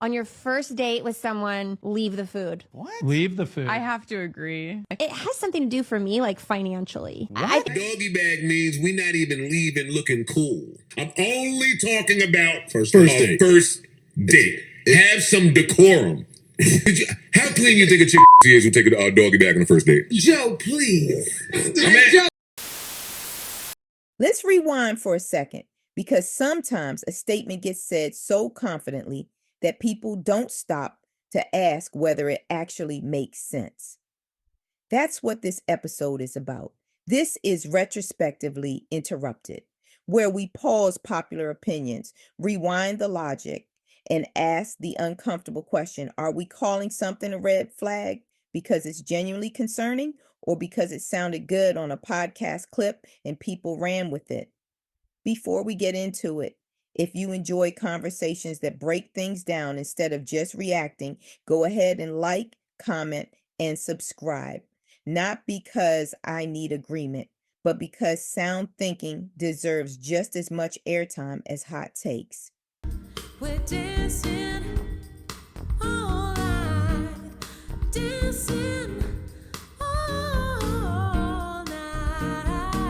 On your first date with someone, leave the food. What? Leave the food. I have to agree. It has something to do for me, like financially. What? Doggy bag means we not even leaving looking cool. I'm only talking about first date. First date. Have some decorum. How clean you think a chick is who take a doggy bag on the first date? Joe, please. Let's rewind for a second, because sometimes a statement gets said so confidently that people don't stop to ask whether it actually makes sense. That's what this episode is about. This is Retrospectively Interrupted, where we pause popular opinions, rewind the logic, and ask the uncomfortable question: are we calling something a red flag because it's genuinely concerning, or because it sounded good on a podcast clip and people ran with it? Before we get into it, if you enjoy conversations that break things down instead of just reacting, go ahead and like, comment, and subscribe. Not because I need agreement, but because sound thinking deserves just as much airtime as hot takes. We're dancing all night, dancing all night.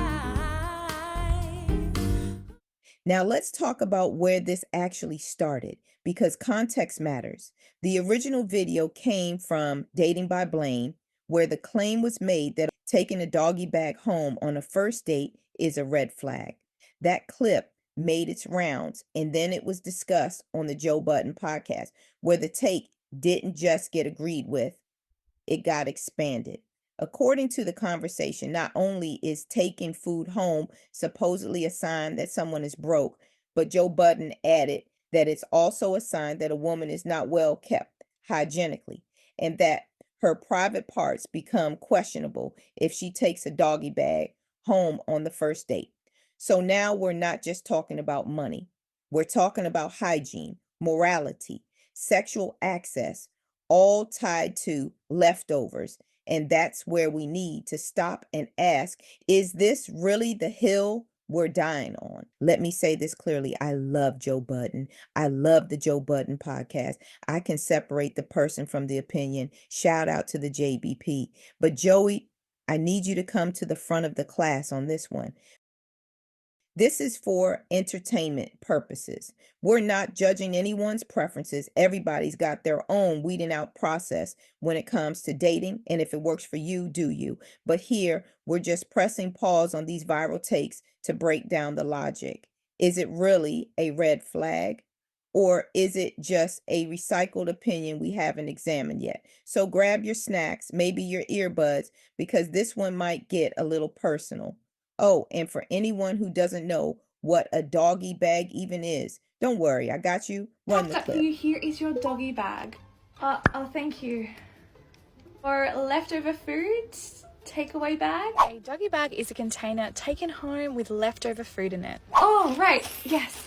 Now let's talk about where this actually started, because context matters. The original video came from Dating by Blaine, where the claim was made that taking a doggy bag home on a first date is a red flag. That clip made its rounds, and then it was discussed on the Joe Budden podcast, where the take didn't just get agreed with, it got expanded. According to the conversation, not only is taking food home supposedly a sign that someone is broke, but Joe Budden added that it's also a sign that a woman is not well kept hygienically, and that her private parts become questionable if she takes a doggy bag home on the first date. So now we're not just talking about money. We're talking about hygiene, morality, sexual access, all tied to leftovers. And that's where we need to stop and ask, is this really the hill we're dying on? Let me say this clearly. I love Joe Budden. I love the Joe Budden podcast. I can separate the person from the opinion. Shout out to the JBP. But Joey, I need you to come to the front of the class on this one. This is for entertainment purposes. We're not judging anyone's preferences. Everybody's got their own weeding out process when it comes to dating. And if it works for you, do you. But here, we're just pressing pause on these viral takes to break down the logic. Is it really a red flag? Or is it just a recycled opinion we haven't examined yet? So grab your snacks, maybe your earbuds, because this one might get a little personal. Oh, and for anyone who doesn't know what a doggy bag even is, don't worry, I got you. Run the clip. Here is your doggy bag. Oh, thank you. For leftover food, takeaway bag. A doggy bag is a container taken home with leftover food in it. Oh, right, yes.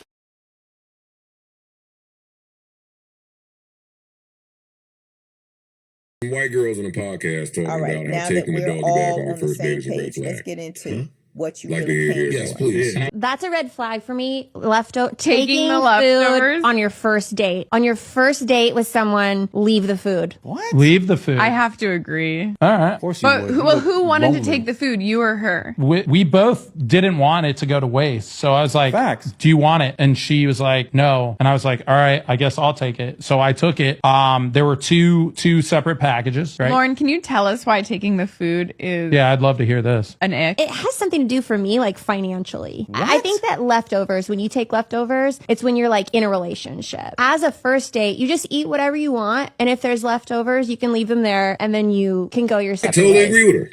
White girls on the podcast talking All right, about now how that taking a we're doggy bag all on the on the first date same is a red page, flag. let's get into what you Like really to came hear. for. Please. That's a red flag for me. Taking the food leftovers? on your first date. On your first date with someone, leave the food. What? Leave the food. I have to agree. All right. Of course you But would. who, You well, look who wanted to lonely. take the food? You or her? We both didn't want it to go to waste. So I was like, Facts. do you want it? And she was like, no. And I was like, all right, I guess I'll take it. So I took it. There were two separate packages, right? Lauren, can you tell us why taking the food is Yeah, I'd love to hear this. an ick? It has something to do for me, like financially. I What? think that leftovers, when you take leftovers, it's when you're like in a relationship. As a first date, you just eat whatever you want. And if there's leftovers, you can leave them there and then you can go your I separate totally ways. agree with her.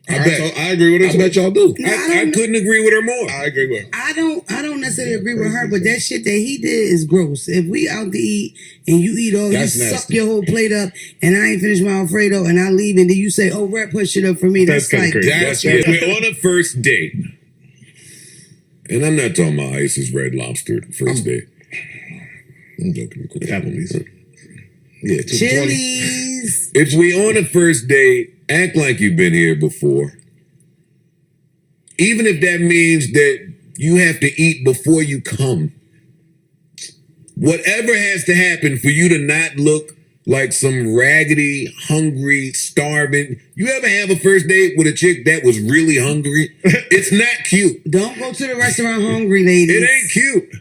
I agree with her. I bet y'all do. I couldn't agree with her more. I agree with her. I don't necessarily agree with her, but that shit that he did is gross. If we out to eat and you eat all, you That's suck nasty. your whole plate up, and I ain't finished my Alfredo, and I leave, and then you say, "Oh, Brett, put shit up for me." That's kinda like crazy. That's if we're on a first date. And I'm not talking about Ice's Red Lobster first date. I'm joking. Applebee's. Yeah, Chili's. If we on a first date, act like you've been here before. Even if that means that you have to eat before you come. Whatever has to happen for you to not look like some raggedy, hungry, starving. You ever have a first date with a chick that was really hungry? It's not cute. Don't go to the restaurant hungry, ladies. It ain't cute.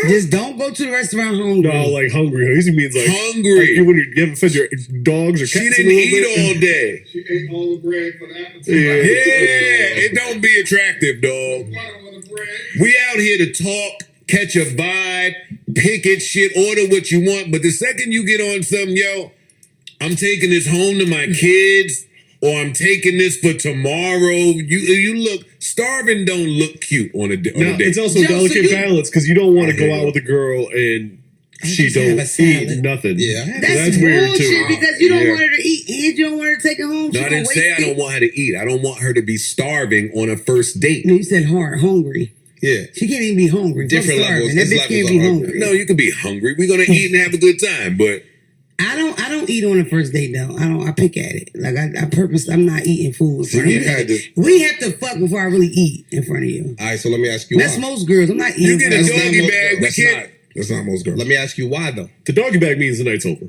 Just don't go to the restaurant hungry. No, like hungry. He usually means like hungry. Like when you haven't fed your dogs or cats. She didn't eat all day. She ate all the bread for the appetite. Yeah, it don't be attractive, dog. We out here to talk, catch a vibe, pick at shit, order what you want. But the second you get on something, yo, I'm taking this home to my kids, or I'm taking this for tomorrow. You look starving. Don't look cute on a date. It's also delicate balance because you don't want to go out with a girl and she don't eat nothing. Yeah, that's weird bullshit too. because you don't want her to eat and you don't want her to take it home. No, I didn't say I don't want her to eat. I don't want her to be starving on a first date. No, you said hungry. Yeah. She can't even be hungry. Different levels. That bitch can't be hungry. No, you can be hungry. We're gonna eat and have a good time, but I don't eat on the first date though. I pick at it. Like I purpose. I'm not eating food in front of you. We have to fuck before I really eat in front of you. All right, so let me ask you. That's most girls. I'm not eating. You get a doggy bag. We can't. That's not most girls. Let me ask you why though. The doggy bag means the night's over.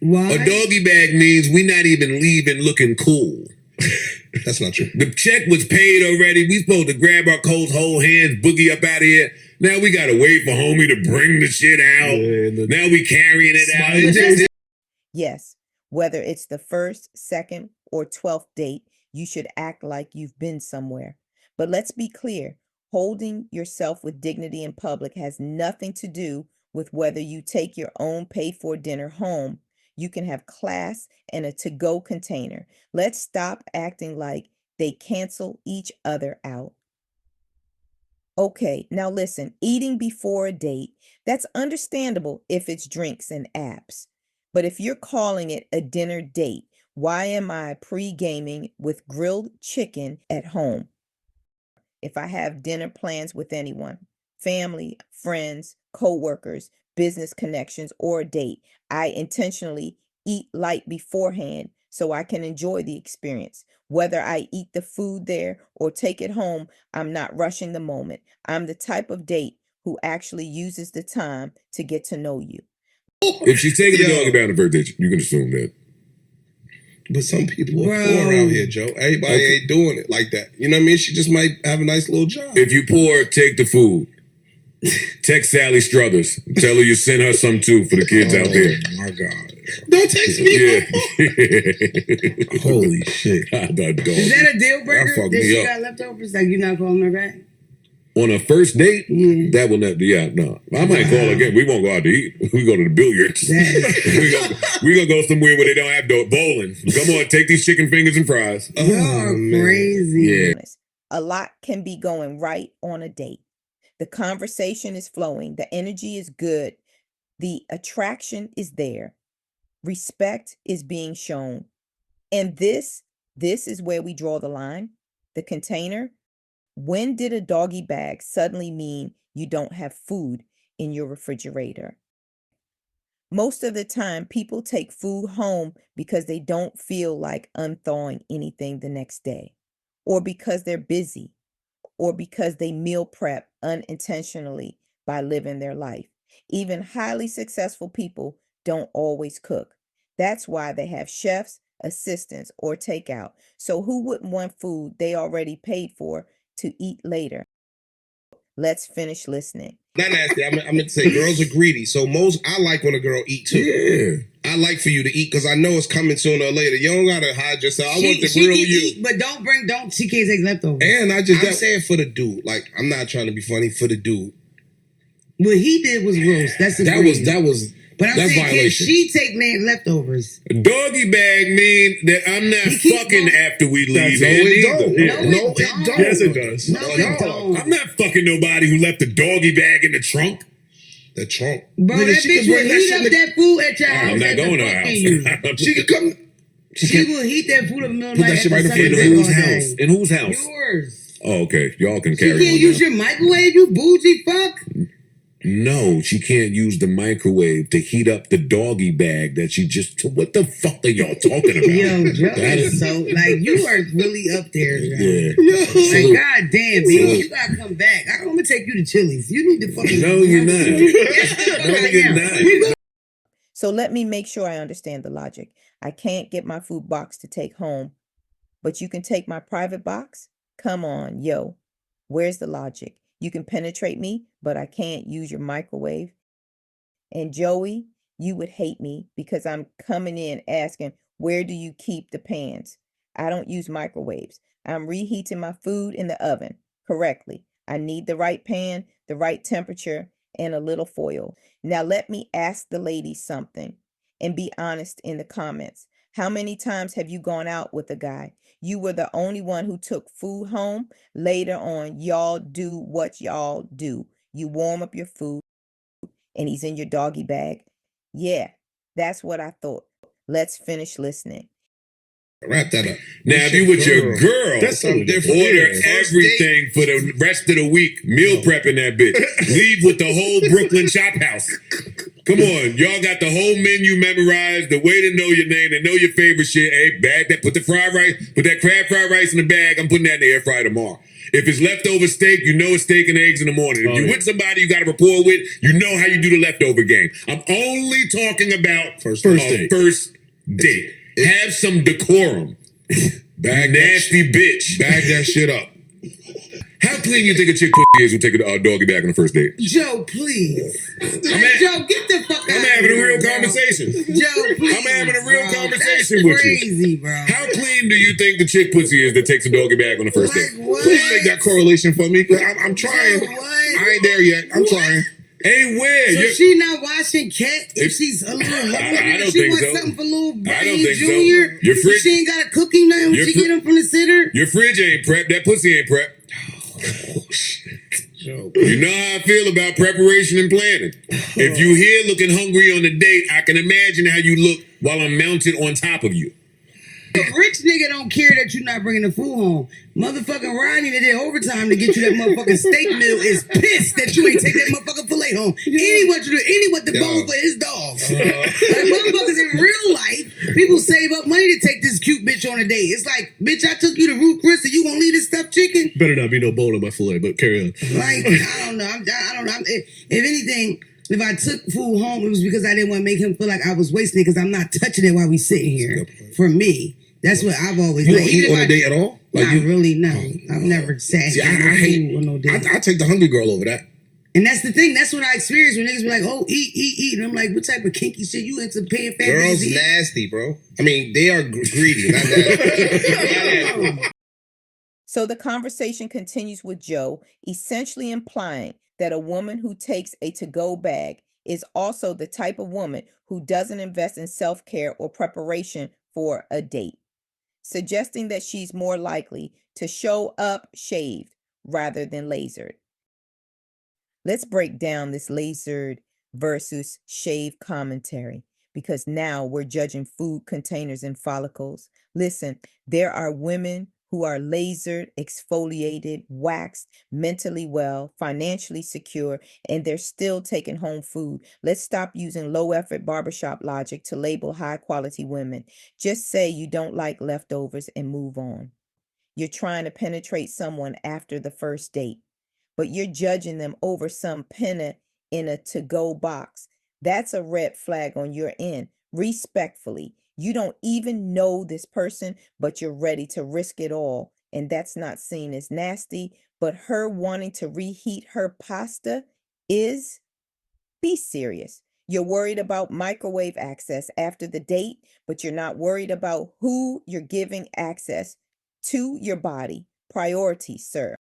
Why? A doggy bag means we not even leaving looking cool. That's not true. The check was paid already. We supposed to grab our coats, hold hands, boogie up out of here. Now we gotta wait for homie to bring the shit out. Now we carrying it out. Yes, whether it's the first, second, or 12th date, you should act like you've been somewhere. But let's be clear, holding yourself with dignity in public has nothing to do with whether you take your own paid-for dinner home. You can have class and a to-go container. Let's stop acting like they cancel each other out. Okay, now listen, eating before a date, that's understandable if it's drinks and apps. But if you're calling it a dinner date, why am I pre-gaming with grilled chicken at home? If I have dinner plans with anyone, family, friends, co-workers, business connections, or a date, I intentionally eat light beforehand so I can enjoy the experience. Whether I eat the food there or take it home, I'm not rushing the moment. I'm the type of date who actually uses the time to get to know you. If she's taking the doggy bag on the first date, you can assume that. But some people are poor out here, Joe. Everybody ain't doing it like that. You know what I mean? She just might have a nice little job. If you poor, take the food. Text Sally Struthers. Tell her you send her some too for the kids out there. Oh my God. Don't text me. Yeah. Holy shit. Is that a deal breaker? That she got leftovers? Like you're not calling her back? On a first date, that will not. Yeah, no. I might call again. We won't go out to eat. We go to the billiards. we gonna go somewhere where they don't have bowling. Come on, take these chicken fingers and fries. You're crazy. Yeah. A lot can be going right on a date. The conversation is flowing. The energy is good. The attraction is there. Respect is being shown. And this is where we draw the line. The container. When did a doggy bag suddenly mean you don't have food in your refrigerator? Most of the time, people take food home because they don't feel like unthawing anything the next day, or because they're busy, or because they meal prep unintentionally by living their life. Even highly successful people don't always cook. That's why they have chefs, assistants, or takeout. So who wouldn't want food they already paid for to eat later? Let's finish listening. Not nasty. I meant to say girls are greedy. So I like when a girl eat too. Yeah. I like for you to eat because I know it's coming sooner or later. You don't gotta hide yourself. I want the real you. Eat, but she can't take leftovers. And I'm saying for the dude. Like, I'm not trying to be funny, for the dude. What he did was gross. That was. But I'm saying, violation. Can she take leftovers? A doggy bag mean that I'm not fucking after we leave. No, it don't. Yes, it does. No, it don't. I'm not fucking nobody who left the doggy bag in the trunk. The trunk. Bro, that bitch will heat up that food at your house. I'm not going to her house. She can come. She will heat that food up in the middle of the night. Put that shit right In whose house? In whose house? Yours. Oh, okay. Y'all can carry You on. can't use your microwave, you bougie fuck. No, she can't use the microwave to heat up the doggy bag that she just. What the fuck are y'all talking about? Yo, Joe That is so like you are really up there, Joe. Yeah. Like, god damn, bitch, you gotta come back. I'm gonna take you to Chili's. You need to fucking. No, you're not. No, you're not. So let me make sure I understand the logic. I can't get my food box to take home, but you can take my private box? Come on, yo. Where's the logic? You can penetrate me, but I can't use your microwave. And Joey, you would hate me because I'm coming in asking, where do you keep the pans? I don't use microwaves. I'm reheating my food in the oven correctly. I need the right pan, the right temperature, and a little foil. Now let me ask the ladies something and be honest in the comments. How many times have you gone out with a guy? You were the only one who took food home. Later on, y'all do what y'all do. You warm up your food and he's in your doggy bag. Yeah, that's what I thought. Let's finish listening. Wrap that up. Now, if you with your girl, That's something different. order Yeah. everything for the rest of the week. Meal prepping that bitch. Leave with the whole Brooklyn Chop House. Come on, y'all got the whole menu memorized. The way to know your name, to know your favorite shit. Hey, bag that. Put the fried rice, put that crab fried rice in the bag. I'm putting that in the air fryer tomorrow. If it's leftover steak, you know it's steak and eggs in the morning. If you're with somebody you got a rapport with, you know how you do the leftover game. I'm only talking about first date. Have some decorum. Bag Nasty bitch. Bag that shit up. How clean you think a chick pussy is who take a doggy back on the first date? Joe, please. Joe, get the fuck out I'm of having here, a real bro. conversation. Joe, please. I'm having a real bro. conversation That's with you. crazy, bro. How clean do you think the chick pussy is that takes a doggy back on the first date? What? Please make that correlation for me. I'm trying. Joe, what? I ain't there yet. I'm trying. Hey, where? So she not watching cat if she's a little hungry? I don't she think wants so. something for little I don't Brian think so. Jr. Your So fridge- she ain't got a cookie nothing when Your she fri- get him from the sitter. Your fridge ain't prepped. That pussy ain't prepped. Oh, shit. Joe. You know how I feel about preparation and planning. If you here looking hungry on the date, I can imagine how you look while I'm mounted on top of you. A rich nigga don't care that you're not bringing the food home. Motherfucking Ronnie that did overtime to get you that motherfucking steak meal is pissed that you ain't take that motherfucking filet home. Any what the bone for his dog. Like motherfuckers in real life, people save up money to take this cute bitch on a date. It's like, bitch, I took you to Ruth Chris and you gonna leave this stuffed chicken? Better not be no bone in my fillet, but carry on. Like, I don't know. I don't know. If anything, if I took food home, it was because I didn't want to make him feel like I was wasting it because I'm not touching it while we sitting here. For me. That's what I've always You like, don't eat even on if a date at all? Like Not really, no. I've never sat See, I down hate. on no date. I take the hungry girl over that. And that's the thing. That's what I experience when niggas be like, oh, eat. And I'm like, what type of kinky shit you into paying fat Girls bitches to eat? nasty, bro. I mean, they are greedy. Not that. So the conversation continues with Joe, essentially implying that a woman who takes a to-go bag is also the type of woman who doesn't invest in self-care or preparation for a date, suggesting that she's more likely to show up shaved rather than lasered. Let's break down this lasered versus shaved commentary because now we're judging food containers and follicles. Listen, there are women who are lasered, exfoliated, waxed, mentally well, financially secure, and they're still taking home food. Let's stop using low effort barbershop logic to label high quality women. Just say you don't like leftovers and move on. You're trying to penetrate someone after the first date, but you're judging them over some penna in a to-go box. That's a red flag on your end. Respectfully, you don't even know this person, but you're ready to risk it all. And that's not seen as nasty, but her wanting to reheat her pasta is. Be serious. You're worried about microwave access after the date, but you're not worried about who you're giving access to your body. Priorities, sir.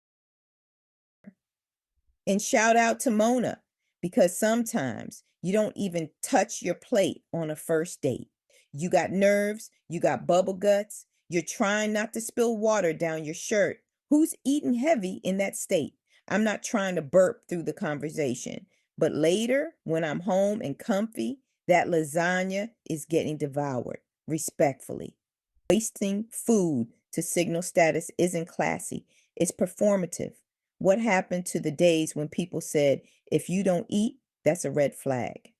And shout out to Mona, because sometimes you don't even touch your plate on a first date. You got nerves, you got bubble guts, you're trying not to spill water down your shirt. Who's eating heavy in that state? I'm not trying to burp through the conversation, but later, when I'm home and comfy, that lasagna is getting devoured, respectfully. Wasting food to signal status isn't classy, it's performative. What happened to the days when people said, if you don't eat, that's a red flag?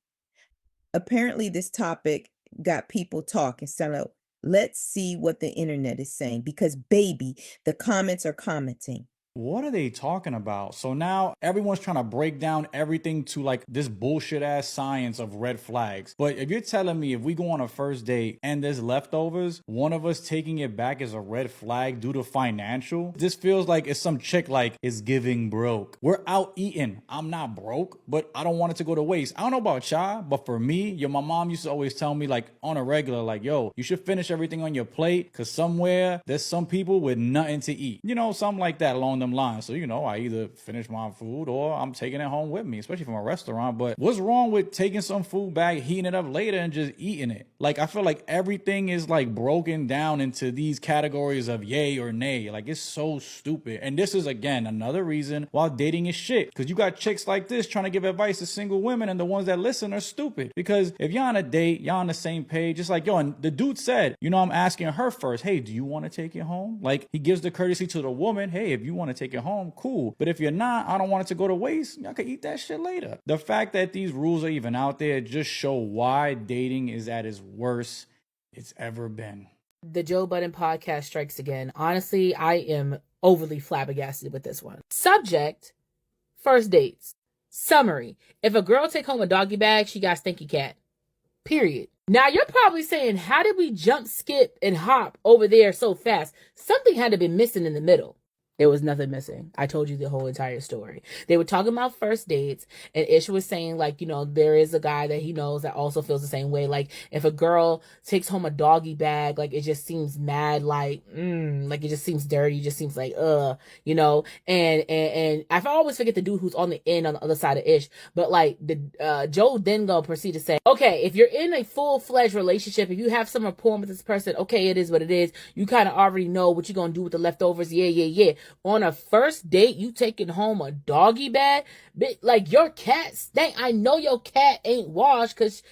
Apparently, this topic got people talking. So let's see what the internet is saying, because baby, the comments are commenting. What are they talking about? So now everyone's trying to break down everything to like this bullshit ass science of red flags. But if you're telling me if we go on a first date and there's leftovers, one of us taking it back is a red flag due to financial, this feels like it's some chick like is giving broke. We're out eating. I'm not broke, but I don't want it to go to waste. I don't know about y'all, but for me, my mom used to always tell me like on a regular, like, yo, you should finish everything on your plate because somewhere there's some people with nothing to eat. You know, something like that along them lines. So, you know, I either finish my food or I'm taking it home with me, especially from a restaurant. But what's wrong with taking some food back, heating it up later and just eating it? Like, I feel like everything is like broken down into these categories of yay or nay. Like, it's so stupid. And this is, again, another reason why dating is shit. Because you got chicks like this trying to give advice to single women, and the ones that listen are stupid. Because if y'all on a date, y'all on the same page, it's like, yo, and the dude said, you know, I'm asking her first, hey, do you want to take it home? Like, he gives the courtesy to the woman, hey, if you want to take it home, cool. But if you're not, I don't want it to go to waste. Y'all can eat that shit later. The fact that these rules are even out there just show why dating is at its worst it's ever been. The Joe Budden podcast strikes again. Honestly, I am overly flabbergasted with this one. Subject, first dates. Summary, if a girl take home a doggy bag, she got stinky cat. Period. Now you're probably saying, how did we jump, skip, and hop over there so fast? Something had to be missing in the middle. There was nothing missing. I told you the whole entire story. They were talking about first dates, and Ish was saying, like, you know, there is a guy that he knows that also feels the same way. Like, if a girl takes home a doggy bag, like, it just seems mad, like it just seems dirty, just seems like, you know, and I always forget the dude who's on the end on the other side of Ish, but like, the Joe then go proceed to say, okay, if you're in a full-fledged relationship, if you have some rapport with this person, okay, it is what it is. You kind of already know what you're going to do with the leftovers. Yeah. On a first date, you taking home a doggy bag? Like, your cat stank. I know your cat ain't washed cause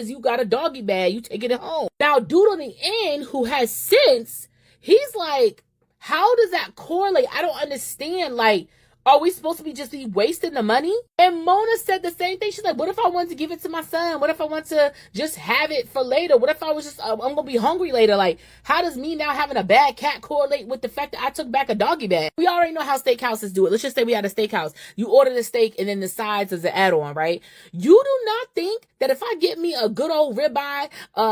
you got a doggy bag. You taking it home. Now, dude on the end who has sense, he's like, how does that correlate? I don't understand. Like, are we supposed to be wasting the money? And Mona said the same thing. She's like, what if I wanted to give it to my son? What if I want to just have it for later? What if I was just, I'm going to be hungry later? Like, how does me now having a bad cat correlate with the fact that I took back a doggy bag? We already know how steakhouses do it. Let's just say we had a steakhouse. You order the steak and then the sides as an add-on, right? You do not think that if I get me a good old ribeye,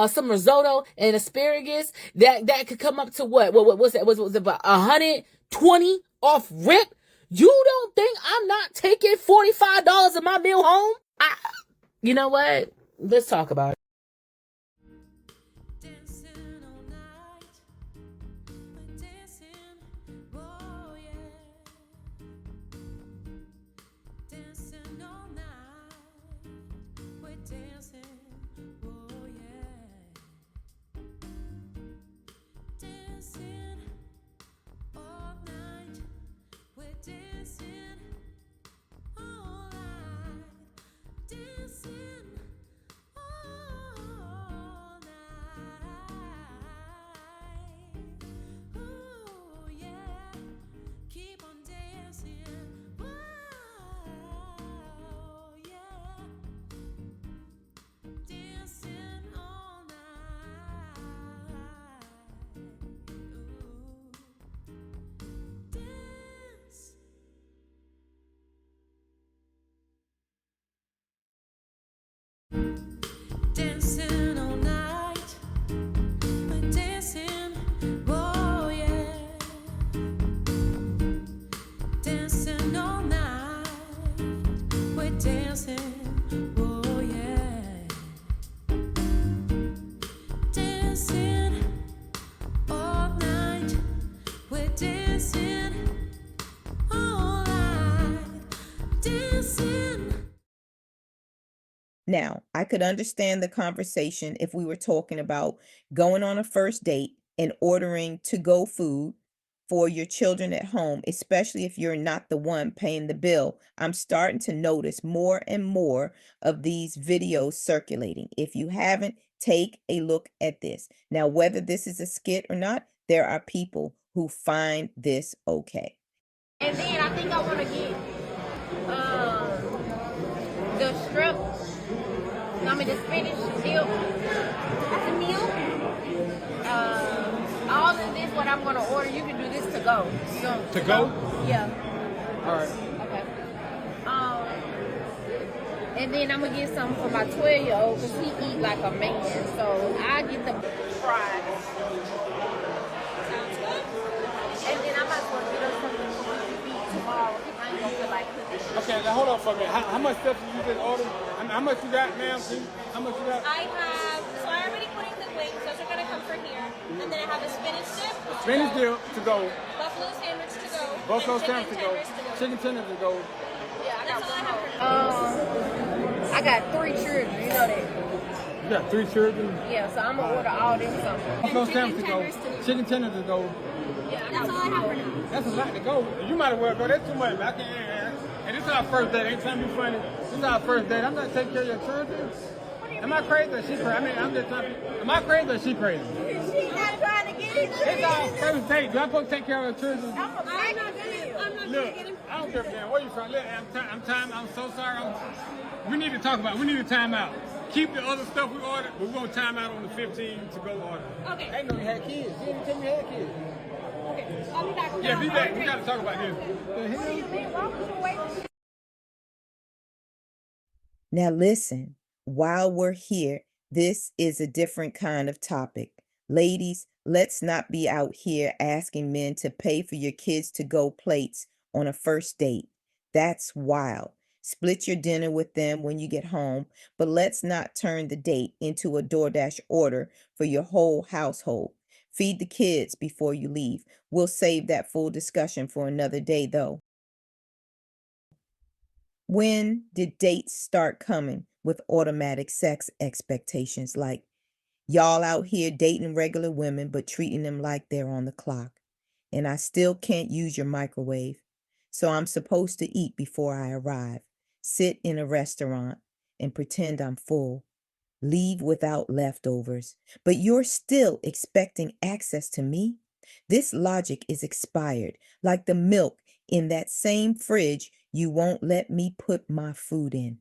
some risotto and asparagus, that could come up to what's that? Was it about 120 off rip? You don't think I'm not taking $45 of my meal home? You know what? Let's talk about it. Dancing all night, we're dancing, oh yeah. Dancing all night, we're dancing, oh yeah. Dancing all night, we're dancing all night, dancing. Now, I could understand the conversation if we were talking about going on a first date and ordering to-go food for your children at home, especially if you're not the one paying the bill. I'm starting to notice more and more of these videos circulating. If you haven't, take a look at this. Now, whether this is a skit or not, there are people who find this okay. And then I think I want to get the strip. I mean the spinach dip. That's a meal. All of this, what I'm going to order, you can do this to go. To go? Yeah. All right. Okay. And then I'm gonna get something for my 12-year-old because he eat like a man. So I get the fries. Sounds good. And then I might as well get us something for us to eat tomorrow. I ain't gonna feel like cooking. Okay, now hold on for a minute. How much stuff did you just order? How much you got, ma'am? How much you got? I have, so I already put in the wings. Those are gonna come from here. And then I have a spinach dip. Spinach dip to go. Buffalo sandwich to go. Buffalo and sandwich to go. Chicken tenders to go. Yeah, I got I got 3 children, you know that. You got 3 children? Yeah, so I'm gonna order all this something. Buffalo sandwich to go. Chicken tenders to go. Yeah, that's all I have for now. That's a lot to go. You might as well go. That's too much. I can't. And this is our first date. Ain't trying to be funny. This is our first date. I'm not taking care of your children. Am I crazy or she crazy? I mean, I'm just trying to. Am I crazy or she crazy? She's not trying to get it. It's our first date. Do I supposed to take care of your children? I'm not Look, I don't care if where you from. Look, I'm so sorry. We need to talk about it. We need to time out. Keep the other stuff we ordered, but we're going to time out on the 15 to go order. Okay. I didn't know you had kids. You didn't tell me you had kids. Okay, I'll be back. Yeah, be back. We got to talk about this. What do you mean? Why would you wait? Now listen, while we're here, this is a different kind of topic. Ladies, let's not be out here asking men to pay for your kids to go plates on a first date. That's wild. Split your dinner with them when you get home, but let's not turn the date into a DoorDash order for your whole household. Feed the kids before you leave. We'll save that full discussion for another day, though. When did dates start coming with automatic sex expectations like, y'all out here dating regular women but treating them like they're on the clock, and I still can't use your microwave, so I'm supposed to eat before I arrive, sit in a restaurant and pretend I'm full, leave without leftovers, but you're still expecting access to me? This logic is expired, like the milk in that same fridge you won't let me put my food in.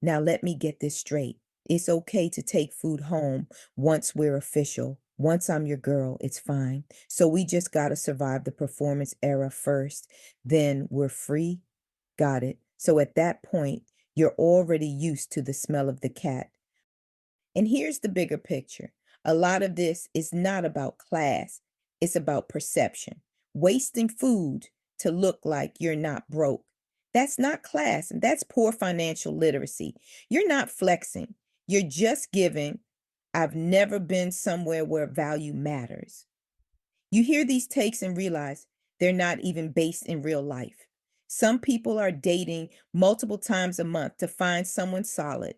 Now let me get this straight. It's okay to take food home once we're official. Once I'm your girl, it's fine. So we just gotta survive the performance era first, then we're free? Got it. So at that point, you're already used to the smell of the cat. And here's the bigger picture. A lot of this is not about class. It's about perception. Wasting food to look like you're not broke. That's not class, and that's poor financial literacy. You're not flexing. You're just giving. I've never been somewhere where value matters. You hear these takes and realize they're not even based in real life. Some people are dating multiple times a month to find someone solid.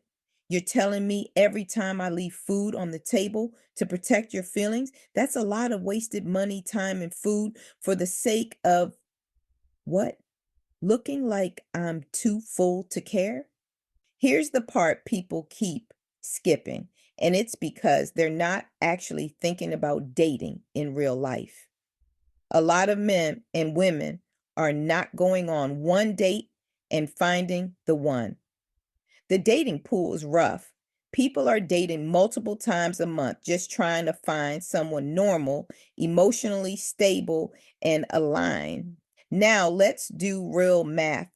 You're telling me every time I leave food on the table to protect your feelings, that's a lot of wasted money, time, and food for the sake of what? Looking like I'm too full to care? Here's the part people keep skipping, and it's because they're not actually thinking about dating in real life. A lot of men and women are not going on one date and finding the one. The dating pool is rough. People are dating multiple times a month just trying to find someone normal, emotionally stable, and aligned. Now let's do real math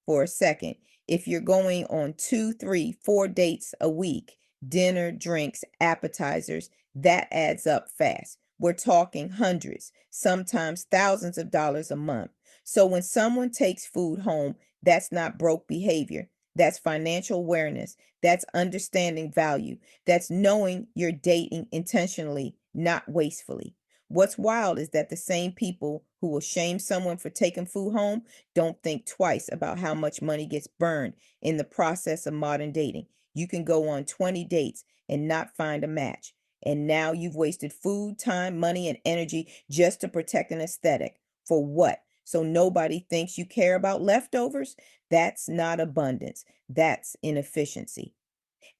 for a second. If you're going on 2, 3, 4 dates a week, dinner, drinks, appetizers, that adds up fast. We're talking hundreds, sometimes thousands of dollars a month. So when someone takes food home, that's not broke behavior. That's financial awareness. That's understanding value. That's knowing you're dating intentionally, not wastefully. What's wild is that the same people who will shame someone for taking food home don't think twice about how much money gets burned in the process of modern dating. You can go on 20 dates and not find a match. And now you've wasted food, time, money, and energy just to protect an aesthetic. For what? So nobody thinks you care about leftovers? That's not abundance. That's inefficiency.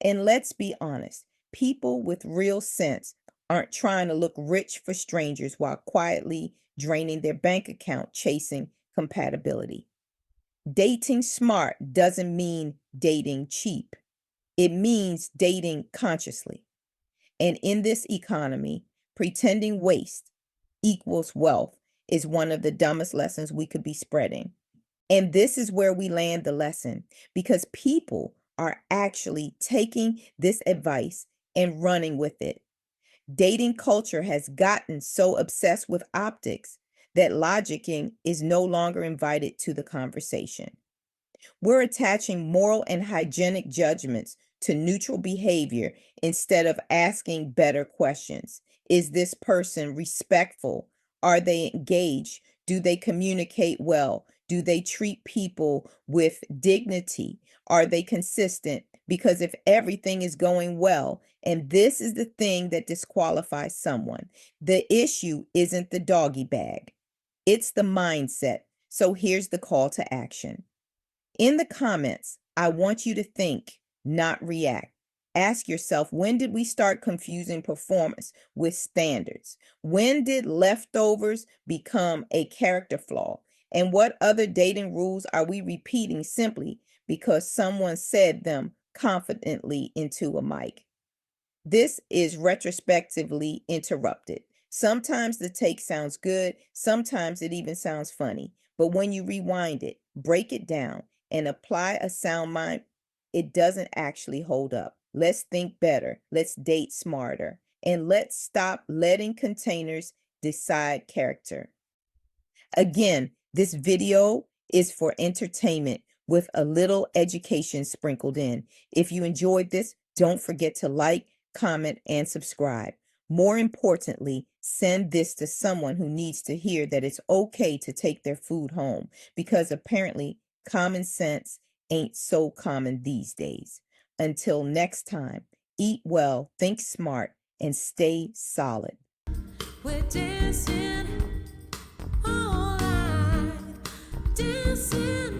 And let's be honest, people with real sense aren't trying to look rich for strangers while quietly draining their bank account chasing compatibility. Dating smart doesn't mean dating cheap. It means dating consciously. And in this economy, pretending waste equals wealth is one of the dumbest lessons we could be spreading. And this is where we land the lesson, because people are actually taking this advice and running with it. Dating culture has gotten so obsessed with optics that logicking is no longer invited to the conversation. We're attaching moral and hygienic judgments to neutral behavior instead of asking better questions. Is this person respectful? Are they engaged? Do they communicate well? Do they treat people with dignity? Are they consistent? Because if everything is going well, and this is the thing that disqualifies someone, the issue isn't the doggy bag, it's the mindset. So here's the call to action. In the comments, I want you to think, not react. Ask yourself, when did we start confusing performance with standards? When did leftovers become a character flaw? And what other dating rules are we repeating simply because someone said them confidently into a mic? This is retrospectively interrupted. Sometimes the take sounds good, sometimes it even sounds funny. But when you rewind it, break it down, and apply a sound mind, it doesn't actually hold up. Let's think better. Let's date smarter. And let's stop letting containers decide character. Again, this video is for entertainment with a little education sprinkled in. If you enjoyed this, don't forget to like, comment, and subscribe. More importantly, send this to someone who needs to hear that it's okay to take their food home, because apparently common sense ain't so common these days. Until next time, eat well, think smart, and stay solid. We're dancing all night, dancing.